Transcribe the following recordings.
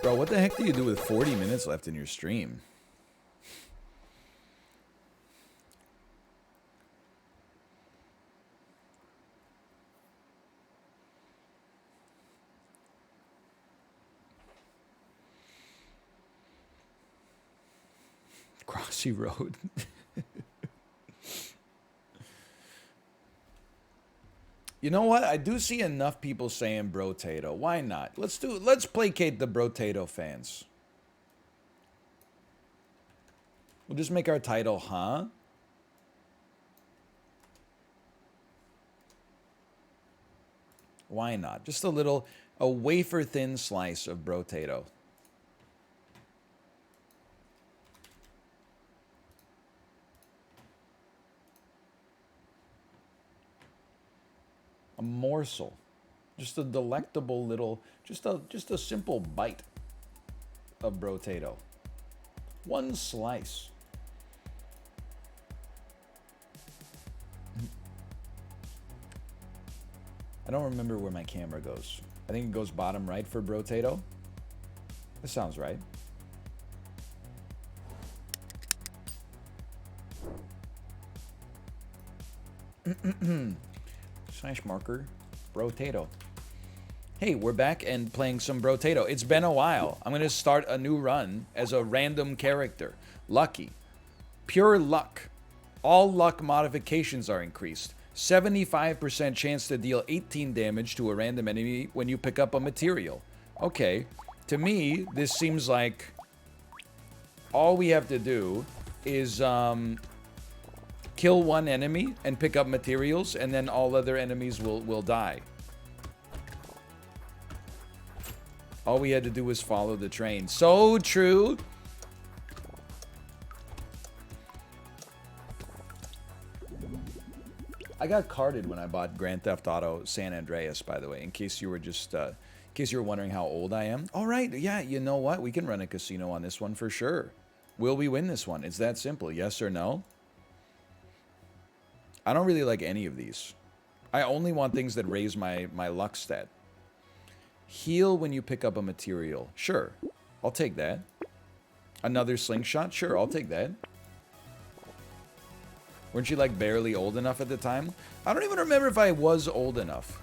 Bro, what the heck do you do with 40 minutes left in your stream? Crossy Road. You know what? I do see enough people saying Brotato. Why not? Let's placate the Brotato fans. We'll just make our title, huh? Why not? Just a wafer thin slice of Brotato. A morsel. Just a delectable little, just a simple bite of Brotato. One slice. I don't remember where my camera goes. I think it goes bottom right for Brotato. This sounds right. Slash marker, Brotato. Hey, we're back and playing some Brotato. It's been a while. I'm going to start a new run as a random character. Lucky. Pure luck. All luck modifications are increased. 75% chance to deal 18 damage to a random enemy when you pick up a material. Okay. To me, this seems like all we have to do is kill one enemy and pick up materials, and then all other enemies will die. All we had to do was follow the train. So true. I got carded when I bought Grand Theft Auto San Andreas, by the way, in case you were just in case you were wondering how old I am. All right, yeah, you know what? We can run a casino on this one for sure. Will we win this one? It's that simple. Yes or no? I don't really like any of these. I only want things that raise my luck stat. Heal when you pick up a material. Sure, I'll take that. Another slingshot? Sure, I'll take that. Weren't you like barely old enough at the time? I don't even remember if I was old enough.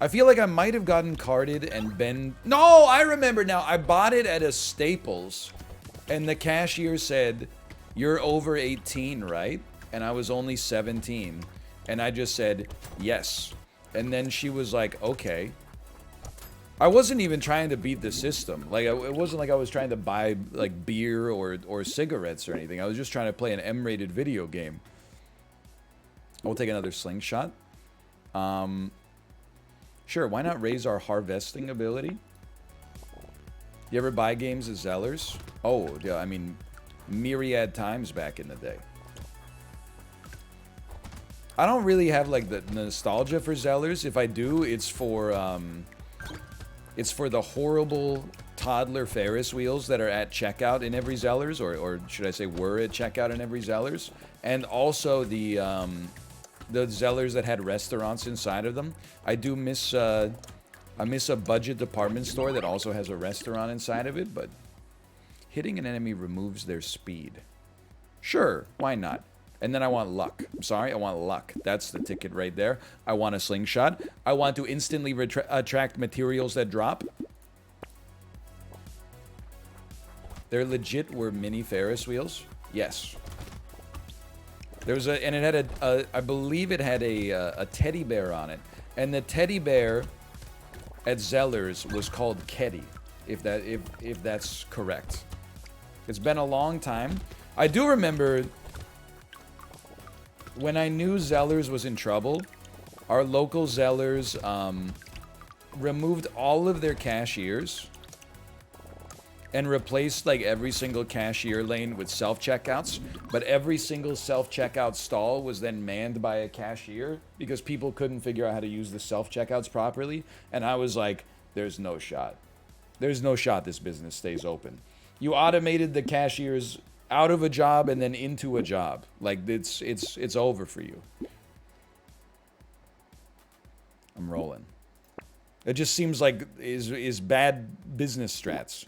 I feel like I might have gotten carded and been... No, I remember now. I bought it at a Staples and the cashier said, "You're over 18, right?" And I was only 17. And I just said, "Yes." And then she was like, "Okay." I wasn't even trying to beat the system. Like, it wasn't like I was trying to buy like beer or cigarettes or anything. I was just trying to play an M-rated video game. We'll take another slingshot. Sure, why not raise our harvesting ability? You ever buy games as Zellers? Oh, yeah, I mean, myriad times back in the day. I don't really have like the nostalgia for Zellers. If I do, it's for the horrible toddler Ferris wheels that are at checkout in every Zellers, or should I say were at checkout in every Zellers, and also the Zellers that had restaurants inside of them. I do miss I miss a budget department store that also has a restaurant inside of it, but hitting an enemy removes their speed. Sure, why not? And then I want luck. I'm sorry, I want luck. That's the ticket right there. I want a slingshot. I want to instantly attract materials that drop. They're legit were mini Ferris wheels. Yes. There was and it had I believe it had a teddy bear on it, and the teddy bear at Zellers was called Keddy, if that's correct. It's been a long time. I do remember when I knew Zellers was in trouble, our local Zellers removed all of their cashiers and replaced like every single cashier lane with self-checkouts, but every single self-checkout stall was then manned by a cashier because people couldn't figure out how to use the self-checkouts properly. And I was like, there's no shot. There's no shot this business stays open. You automated the cashiers out of a job and then into a job. Like, it's over for you. I'm rolling. It just seems like is bad business strats.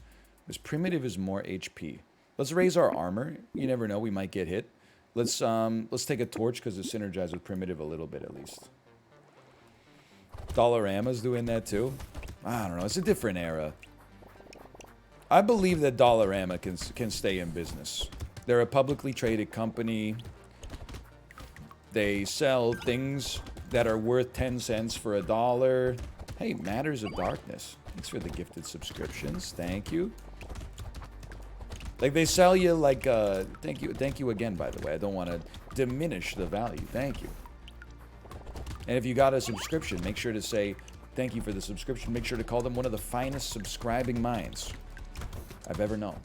This primitive is more HP. Let's raise our armor. You never know, we might get hit. Let's take a torch because it synergizes with primitive a little bit at least. Dollarama's doing that too. I don't know. It's a different era. I believe that Dollarama can stay in business. They're a publicly traded company. They sell things that are worth 10 cents for $1. Hey, Matters of Darkness. Thanks for the gifted subscriptions. Thank you. Like, they sell you, like, thank you again, by the way. I don't want to diminish the value. Thank you. And if you got a subscription, make sure to say, thank you for the subscription. Make sure to call them one of the finest subscribing minds I've ever known.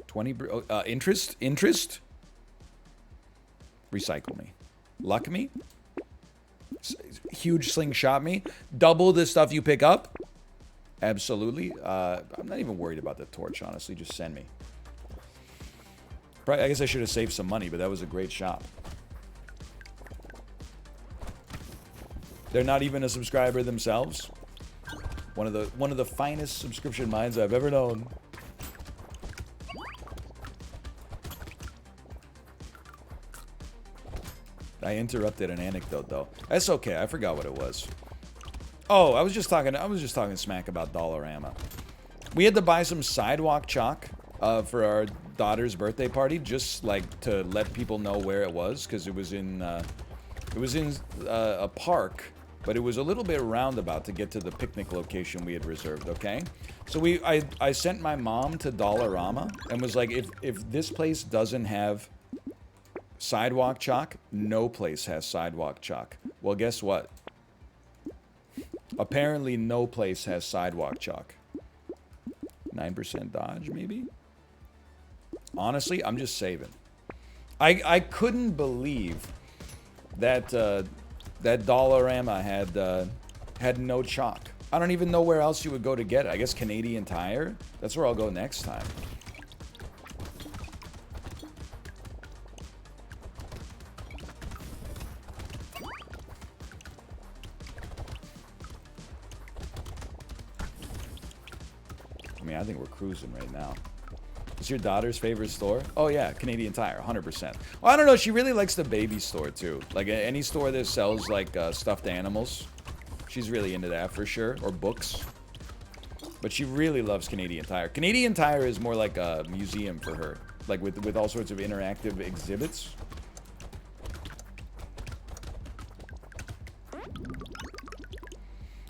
20, interest? Interest? Recycle me. Luck me? Huge slingshot me? Double the stuff you pick up? Absolutely. I'm not even worried about the torch, honestly. Just send me. Probably, I guess I should have saved some money, but that was a great shop. They're not even a subscriber themselves. One of the finest subscription minds I've ever known. I interrupted an anecdote though. That's okay. I forgot what it was. Oh, I was just talking smack about Dollarama. We had to buy some sidewalk chalk for our daughter's birthday party, just like to let people know where it was, because it was in a park, but it was a little bit roundabout to get to the picnic location we had reserved. Okay, so I sent my mom to Dollarama and was like, if this place doesn't have sidewalk chalk, no place has sidewalk chalk. Well, guess what? Apparently, no place has sidewalk chalk. 9% dodge, maybe? Honestly, I'm just saving. I couldn't believe that that Dollarama had no chalk. I don't even know where else you would go to get it. I guess Canadian Tire? That's where I'll go next time. I mean, I think we're cruising right now. Is your daughter's favorite store? Oh yeah, Canadian Tire, 100%. Well, I don't know, she really likes the baby store too. Like any store that sells like stuffed animals. She's really into that for sure, or books. But she really loves Canadian Tire. Canadian Tire is more like a museum for her, like with all sorts of interactive exhibits.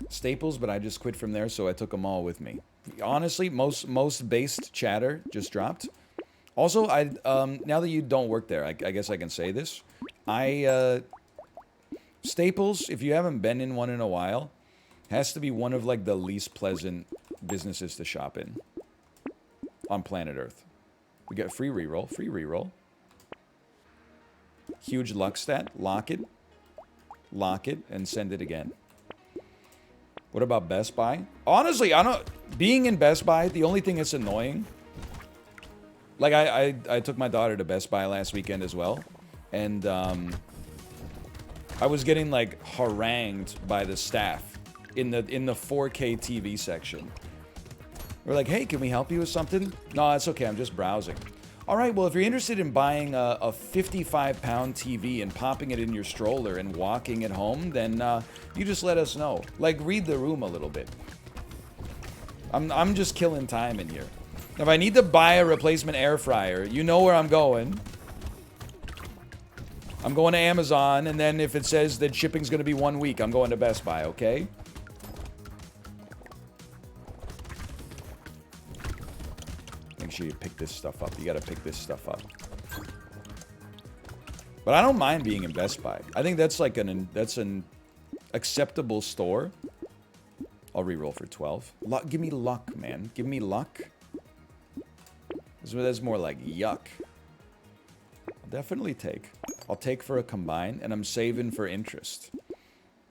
Staples, but I just quit from there, so I took them all with me. Honestly, most based chatter just dropped. Also, now that you don't work there, I guess I can say this. Staples, if you haven't been in one in a while, has to be one of like the least pleasant businesses to shop in on planet Earth. We got free reroll. Huge luck stat. Lock it, and send it again. What about Best Buy? Honestly, being in Best Buy, the only thing that's annoying, like I took my daughter to Best Buy last weekend as well, and I was getting like harangued by the staff in the 4K TV section. We're like, hey, can we help you with something? No, it's okay, I'm just browsing. All right, well, if you're interested in buying a 55-pound TV and popping it in your stroller and walking it home, then you just let us know. Like, read the room a little bit. I'm just killing time in here. If I need to buy a replacement air fryer, you know where I'm going. I'm going to Amazon, and then if it says that shipping's going to be 1 week, I'm going to Best Buy, okay? Make sure you pick this stuff up. You got to pick this stuff up. But I don't mind being in Best Buy. I think that's like an acceptable store. I'll reroll for 12. Give me luck, man. Give me luck. That's more like yuck. I'll definitely take. I'll take for a combine, and I'm saving for interest.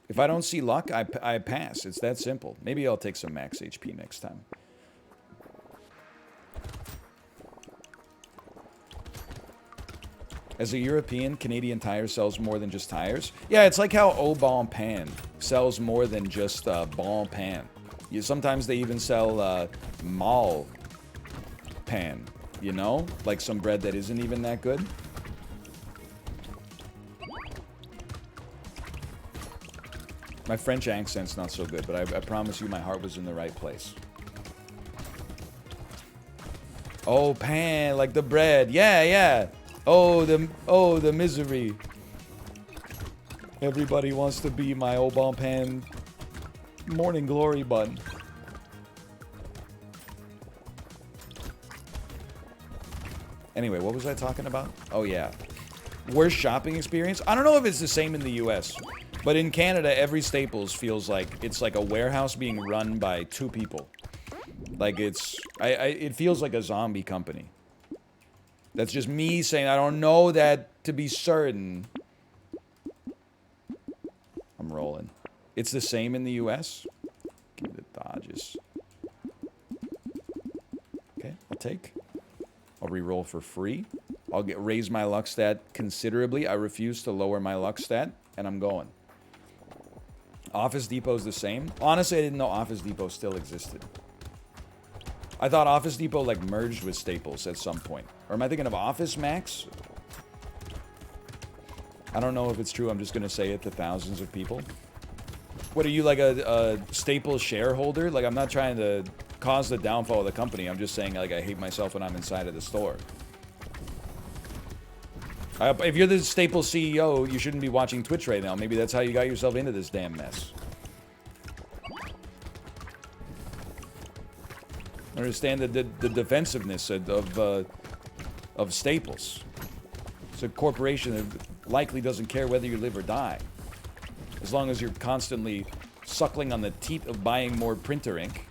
If I don't see luck, I pass. It's that simple. Maybe I'll take some max HP next time. As a European, Canadian Tire sells more than just tires. Yeah, it's like how Au Bon Pain sells more than just Bon Pain. Sometimes they even sell mal pan, you know? Like some bread that isn't even that good. My French accent's not so good, but I promise you my heart was in the right place. Oh, pan, like the bread. Yeah, yeah. Oh, the misery. Everybody wants to be my au bon pan morning glory bun. Anyway, what was I talking about? Oh, yeah. Worst shopping experience? I don't know if it's the same in the US, but in Canada, every Staples feels like it's like a warehouse being run by 2 people. Like it feels like a zombie company. That's just me saying I don't know that to be certain. I'm rolling. It's the same in the US. Give me the dodges. Okay, I'll take. I'll re-roll for free. I'll raise my luck stat considerably. I refuse to lower my luck stat, and I'm going. Office Depot's the same. Honestly, I didn't know Office Depot still existed. I thought Office Depot like merged with Staples at some point. Or am I thinking of Office Max? I don't know if it's true. I'm just going to say it to thousands of people. What, are you like a Staples shareholder? Like, I'm not trying to cause the downfall of the company. I'm just saying, like, I hate myself when I'm inside of the store. If you're the Staples CEO, you shouldn't be watching Twitch right now. Maybe that's how you got yourself into this damn mess. I understand the defensiveness of Staples. It's a corporation that likely doesn't care whether you live or die. As long as you're constantly suckling on the teat of buying more printer ink.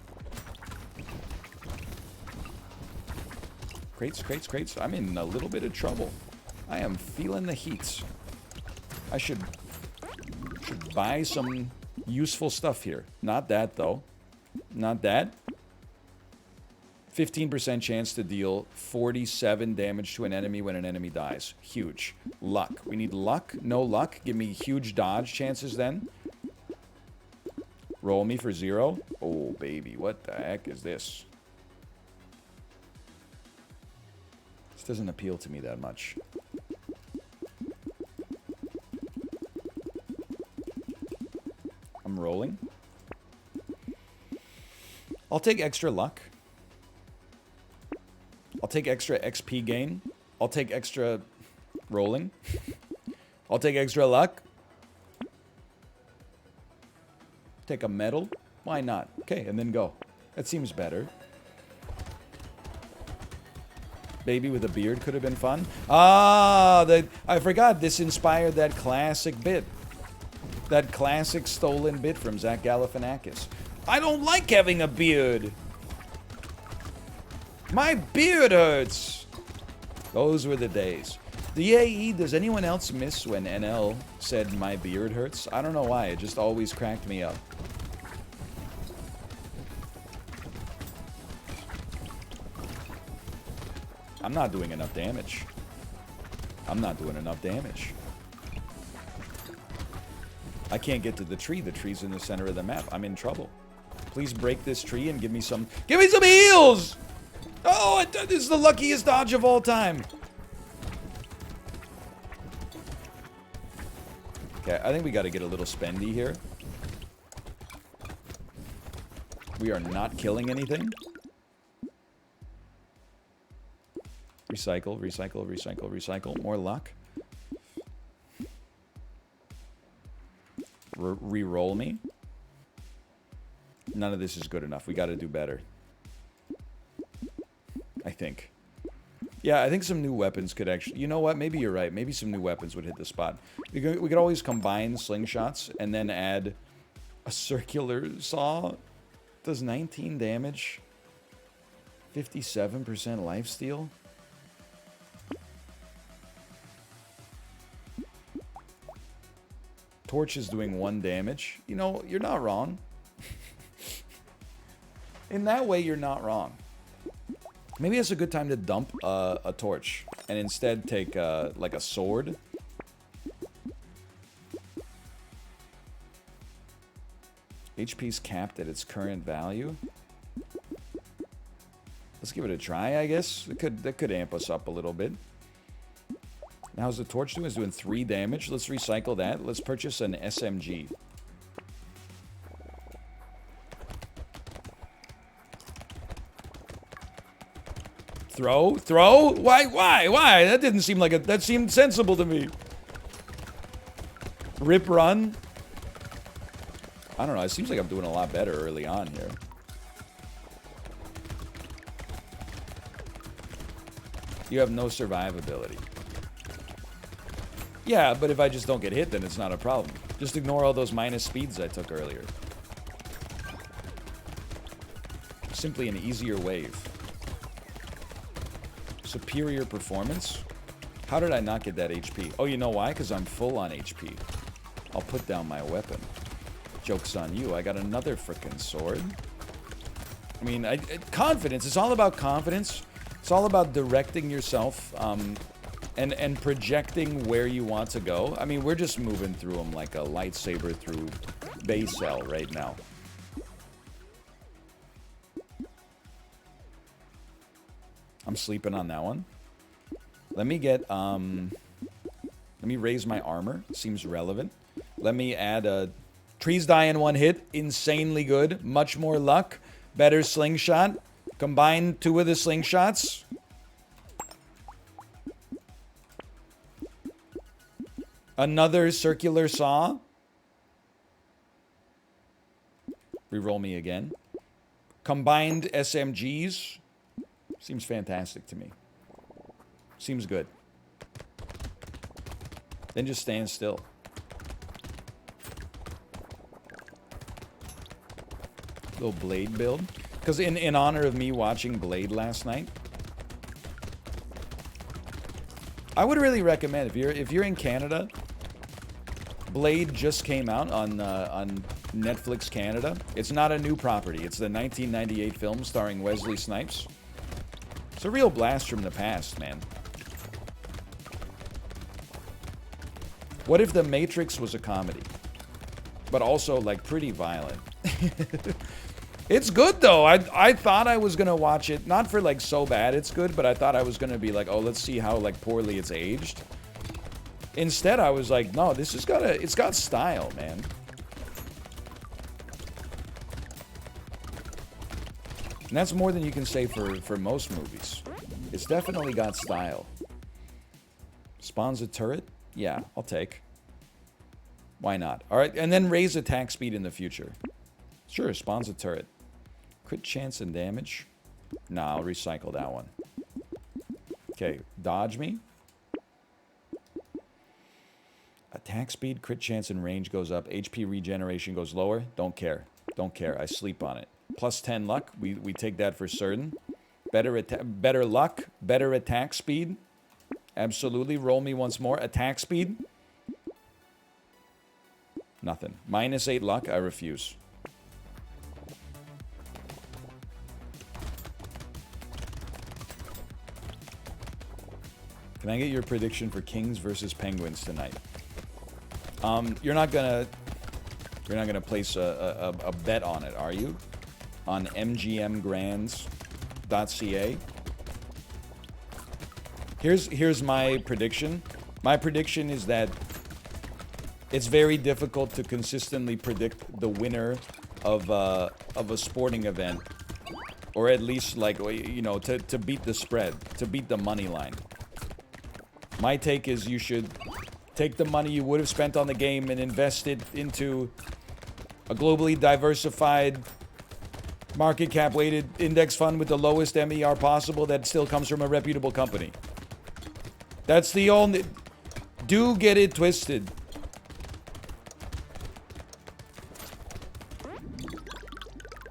Crates, crates, crates. I'm in a little bit of trouble. I am feeling the heat. I should buy some useful stuff here. Not that, though. Not that. 15% chance to deal 47 damage to an enemy when an enemy dies. Huge. Luck. We need luck. No luck. Give me huge dodge chances then. Roll me for 0. Oh, baby. What the heck is this? This doesn't appeal to me that much. I'm rolling. I'll take extra luck. I'll take extra XP gain. I'll take extra rolling. I'll take extra luck. Take a medal. Why not? Okay, and then go. That seems better. Baby with a beard could have been fun. Ah, I forgot this inspired that classic bit. That classic stolen bit from Zach Galifianakis. I don't like having a beard. My beard hurts. Those were the days. DAE, does anyone else miss when NL said my beard hurts? I don't know why. It just always cracked me up. I'm not doing enough damage. I'm not doing enough damage. I can't get to the tree. The tree's in the center of the map. I'm in trouble. Please break this tree and give me some heals! Oh, this is the luckiest dodge of all time. Okay, I think we got to get a little spendy here. We are not killing anything. Recycle, recycle, recycle, recycle. More luck. Re-roll me. None of this is good enough. We got to do better. I think. Yeah, I think some new weapons could actually... You know what? Maybe you're right. Maybe some new weapons would hit the spot. We could always combine slingshots and then add a circular saw. Does 19 damage. 57% lifesteal. Torch is doing 1 damage. You know, you're not wrong. In that way, you're not wrong. Maybe it's a good time to dump a torch and instead take like a sword. HP's capped at its current value. Let's give it a try, I guess. That could amp us up a little bit. Now, how's the torch doing? It's doing 3 damage. Let's recycle that. Let's purchase an SMG. Throw? Why? That didn't seem like that seemed sensible to me. Rip run? I don't know. It seems like I'm doing a lot better early on here. You have no survivability. Yeah, but if I just don't get hit, then it's not a problem. Just ignore all those minus speeds I took earlier. Simply an easier wave. Superior performance? How did I not get that HP? Oh, you know why? Because I'm full on HP. I'll put down my weapon. Joke's on you. I got another frickin' sword. I mean, confidence. It's all about confidence. It's all about directing yourself and projecting where you want to go. I mean, we're just moving through them like a lightsaber through base cell right now. I'm sleeping on that one. Let me get, let me raise my armor. Seems relevant. Let me add a trees die in 1 hit. Insanely good. Much more luck. Better slingshot. Combine 2 of the slingshots. Another circular saw. Reroll me again. Combined SMGs. Seems fantastic to me. Seems good. Then just stand still. Little Blade build. Because in honor of me watching Blade last night, I would really recommend, if you're in Canada, Blade just came out on Netflix Canada. It's not a new property. It's the 1998 film starring Wesley Snipes. It's a real blast from the past, man. What if The Matrix was a comedy? But also, like, pretty violent. It's good, though. I thought I was going to watch it. Not for, like, so bad it's good, but I thought I was going to be like, oh, let's see how, like, poorly it's aged. Instead, I was like, no, this has got it's got style, man. And that's more than you can say for most movies. It's definitely got style. Spawns a turret? Yeah, I'll take. Why not? All right, and then raise attack speed in the future. Sure, spawns a turret. Crit chance and damage? Nah, I'll recycle that one. Okay, dodge me. Attack speed, crit chance, and range goes up. HP regeneration goes lower. Don't care. Don't care. I sleep on it. Plus 10 luck. We take that for certain. Better luck. Better attack speed. Absolutely. Roll me once more. Attack speed. Nothing. Minus 8 luck. I refuse. Can I get your prediction for Kings versus Penguins tonight? You're not gonna place a bet on it, are you? On mgmgrands.ca. Here's my prediction. My prediction is that it's very difficult to consistently predict the winner of a sporting event, or at least, like, you know, to beat the spread, to beat the money line. My take is you should take the money you would have spent on the game and invest it into a globally diversified, market cap weighted index fund with the lowest MER possible that still comes from a reputable company. That's the only... Do get it twisted.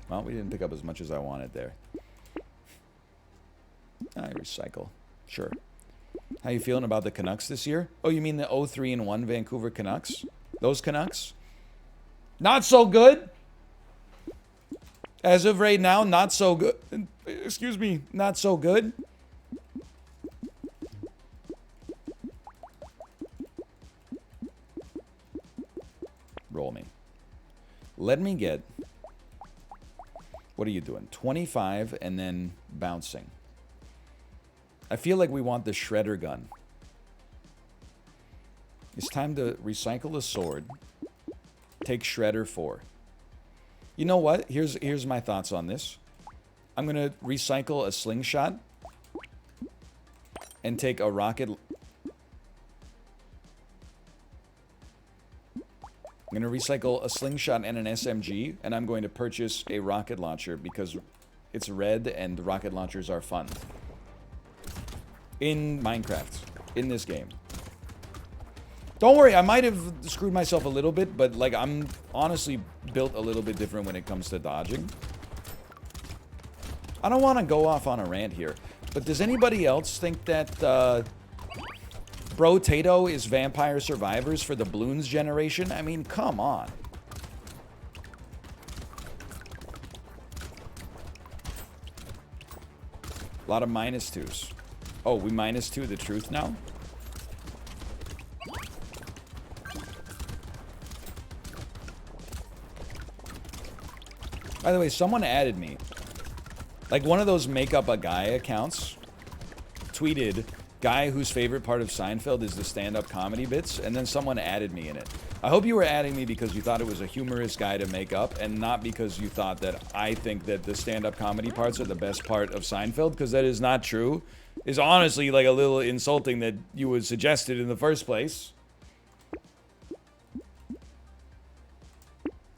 Well, we didn't pick up as much as I wanted there. I recycle. Sure. How you feeling about the Canucks this year? Oh, you mean the 0-3-1 Vancouver Canucks? Those Canucks? Not so good. As of right now, not so good. Excuse me, not so good. Roll me. Let me get What are you doing? 25 and then bouncing. I feel like we want the shredder gun. It's time to recycle a sword. Take shredder 4. You know what? Here's my thoughts on this. I'm going to recycle a slingshot and take a rocket. I'm going to recycle a slingshot and an SMG, and I'm going to purchase a rocket launcher because it's red and rocket launchers are fun. In Minecraft. In this game. Don't worry, I might have screwed myself a little bit, but like I'm honestly built a little bit different when it comes to dodging. I don't want to go off on a rant here, but does anybody else think that Brotato is Vampire Survivors for the Bloons generation? I mean, come on. A lot of -2s. Oh, we -2 the truth now? By the way, someone added me. Like one of those make up a guy accounts tweeted, guy whose favorite part of Seinfeld is the stand-up comedy bits, and then someone added me in it. I hope you were adding me because you thought it was a humorous guy to make up, and not because you thought that I think that the stand-up comedy parts are the best part of Seinfeld, because that is not true. It's honestly like a little insulting that you would suggest it in the first place.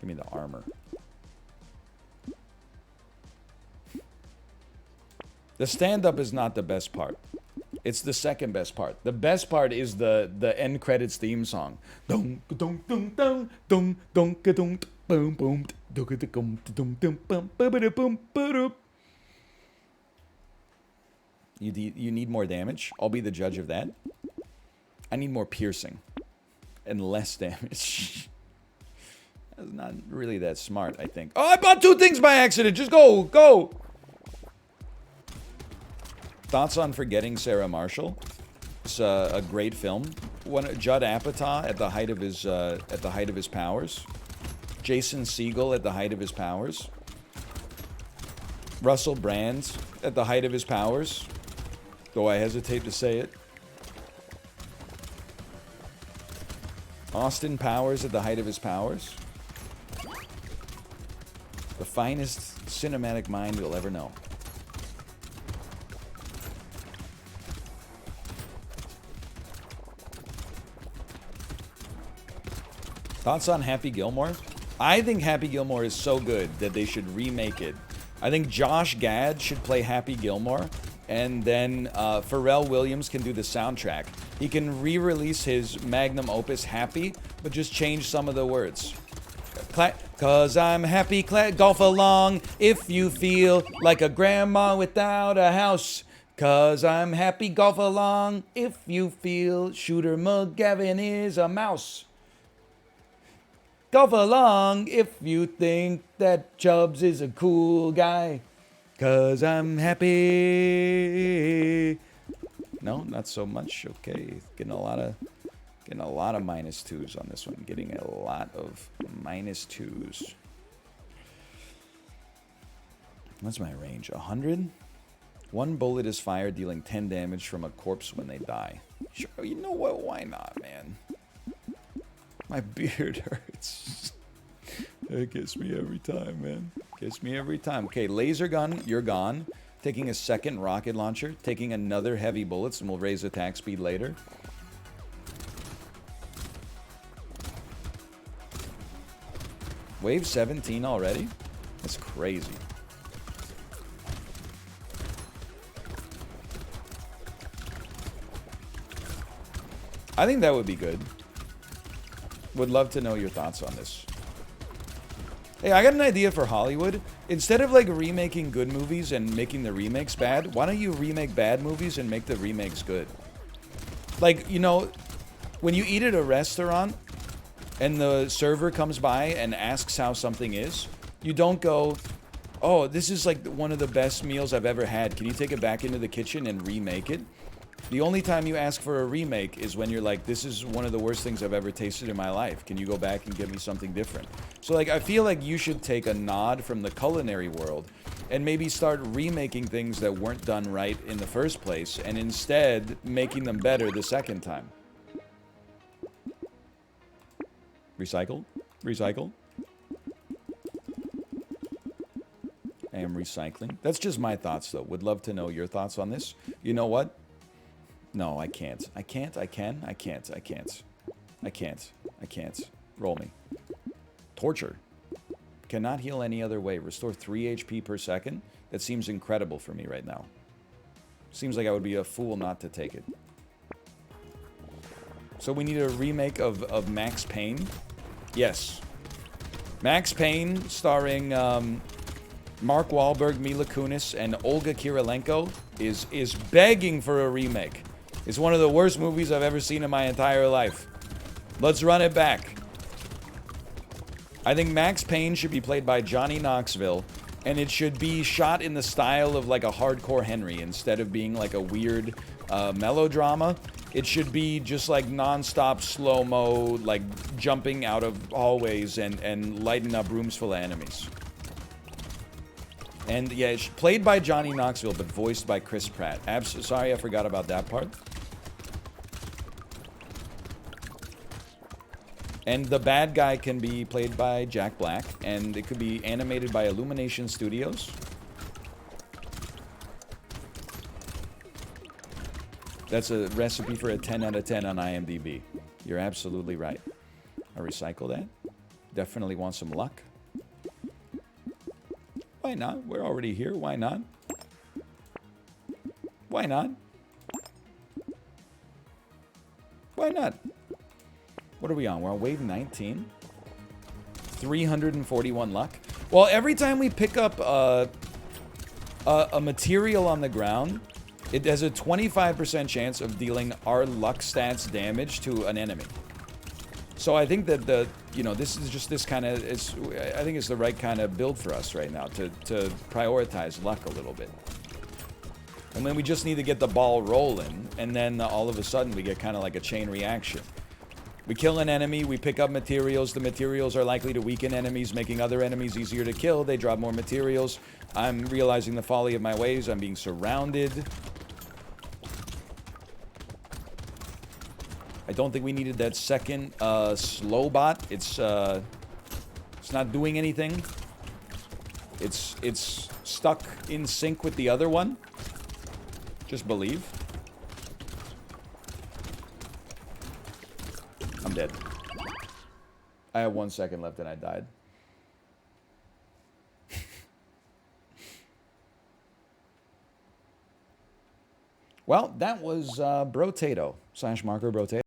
Give me the armor. The stand-up is not the best part. It's the second best part. The best part is the end credits theme song. You need more damage? I'll be the judge of that. I need more piercing and less damage. That's not really that smart, I think. Oh, I bought 2 things by accident. Just go, go. Thoughts on Forgetting Sarah Marshall? It's a great film. Judd Apatow at the height of his powers. Jason Segel at the height of his powers. Russell Brand at the height of his powers. Though I hesitate to say it. Austin Powers at the height of his powers. The finest cinematic mind you'll ever know. Thoughts on Happy Gilmore? I think Happy Gilmore is so good that they should remake it. I think Josh Gad should play Happy Gilmore, and then Pharrell Williams can do the soundtrack. He can re-release his magnum opus Happy, but just change some of the words. Cause I'm happy, golf along if you feel like a grandma without a house. Cause I'm happy, golf along if you feel Shooter McGavin is a mouse. Golf along if you think that Chubbs is a cool guy. Cause I'm happy. No, not so much. Okay, getting a lot of -2s on this one. Getting a lot of -2s. What's my range? 100? 1 bullet is fired, dealing 10 damage from a corpse when they die. Sure, you know what? Why not, man? My beard hurts. It gets me every time, man. Gets me every time. Okay, laser gun, you're gone. Taking a second rocket launcher. Taking another heavy bullets, and we'll raise attack speed later. Wave 17 already? That's crazy. I think that would be good. Would love to know your thoughts on this. Hey, I got an idea for Hollywood. Instead of like remaking good movies and making the remakes bad, why don't you remake bad movies and make the remakes good? Like, you know, when you eat at a restaurant and the server comes by and asks how something is, you don't go, oh, this is like one of the best meals I've ever had. Can you take it back into the kitchen and remake it? The only time you ask for a remake is when you're like, this is one of the worst things I've ever tasted in my life. Can you go back and give me something different? So, like, I feel like you should take a nod from the culinary world and maybe start remaking things that weren't done right in the first place and instead making them better the second time. Recycle? Recycle? I am recycling. That's just my thoughts, though. Would love to know your thoughts on this. You know what? No, I can't. I can't. I can. I can't. I can't. I can't. I can't. Roll me. Torture. Cannot heal any other way. Restore 3 HP per second. That seems incredible for me right now. Seems like I would be a fool not to take it. So we need a remake of Max Payne? Yes. Max Payne, starring Mark Wahlberg, Mila Kunis, and Olga Kurylenko, is begging for a remake. It's one of the worst movies I've ever seen in my entire life. Let's run it back. I think Max Payne should be played by Johnny Knoxville, and it should be shot in the style of like a Hardcore Henry instead of being like a weird melodrama. It should be just like non-stop slow-mo, like jumping out of hallways and lighting up rooms full of enemies. And yeah, it's played by Johnny Knoxville, but voiced by Chris Pratt. Sorry, I forgot about that part. And the bad guy can be played by Jack Black, and it could be animated by Illumination Studios. That's a recipe for a 10 out of 10 on IMDb. You're absolutely right. I recycle that. Definitely want some luck. Why not? We're already here. Why not? Why not? Why not? What are we on? We're on wave 19. 341 luck. Well, every time we pick up a material on the ground, it has a 25% chance of dealing our luck stats damage to an enemy. So I think that this is just this kind of, I think it's the right kind of build for us right now to prioritize luck a little bit. And then we just need to get the ball rolling, and then all of a sudden we get kind of like a chain reaction. We kill an enemy, we pick up materials. The materials are likely to weaken enemies, making other enemies easier to kill. They drop more materials. I'm realizing the folly of my ways. I'm being surrounded. I don't think we needed that second slow bot. It's not doing anything. It's stuck in sync with the other one. Just believe. I'm dead. I have 1 second left and I died. Well, that was Brotato / Marker Brotato.